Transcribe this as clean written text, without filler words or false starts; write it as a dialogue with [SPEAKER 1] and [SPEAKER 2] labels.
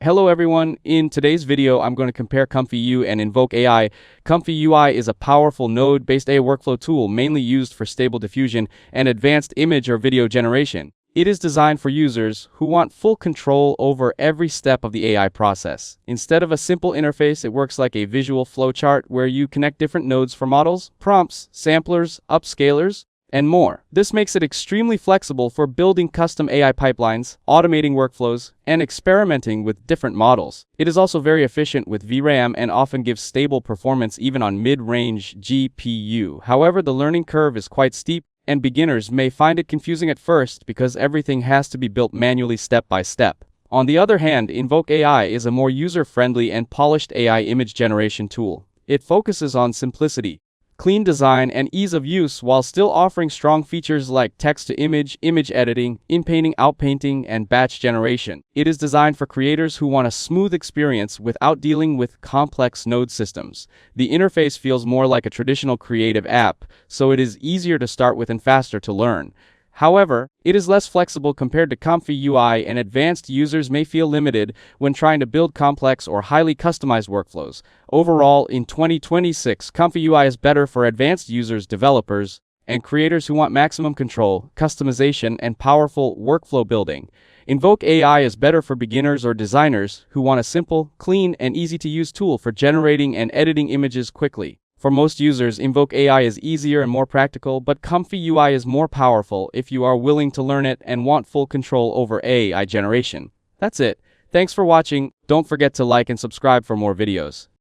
[SPEAKER 1] Hello everyone, in today's video I'm going to compare ComfyUI and InvokeAI. ComfyUI is a powerful node-based AI workflow tool mainly used for stable diffusion and advanced image or video generation. It is designed for users who want full control over every step of the AI process. Instead of a simple interface, it works like a visual flowchart where you connect different nodes for models, prompts, samplers, upscalers, and more. This makes it extremely flexible for building custom AI pipelines, automating workflows, and experimenting with different models. It is also very efficient with VRAM and often gives stable performance even on mid-range GPU. However, the learning curve is quite steep, and beginners may find it confusing at first because everything has to be built manually step by step. On the other hand, InvokeAI is a more user-friendly and polished AI image generation tool. It focuses on simplicity, clean design, and ease of use while still offering strong features like text-to-image, image editing, in-painting, out-painting, and batch generation. It is designed for creators who want a smooth experience without dealing with complex node systems. The interface feels more like a traditional creative app, so it is easier to start with and faster to learn. However, it is less flexible compared to ComfyUI, and advanced users may feel limited when trying to build complex or highly customized workflows. Overall, in 2026, ComfyUI is better for advanced users, developers, and creators who want maximum control, customization, and powerful workflow building. InvokeAI is better for beginners or designers who want a simple, clean, and easy-to-use tool for generating and editing images quickly. For most users, InvokeAI is easier and more practical, but ComfyUI is more powerful if you are willing to learn it and want full control over AI generation. That's it. Thanks for watching. Don't forget to like and subscribe for more videos.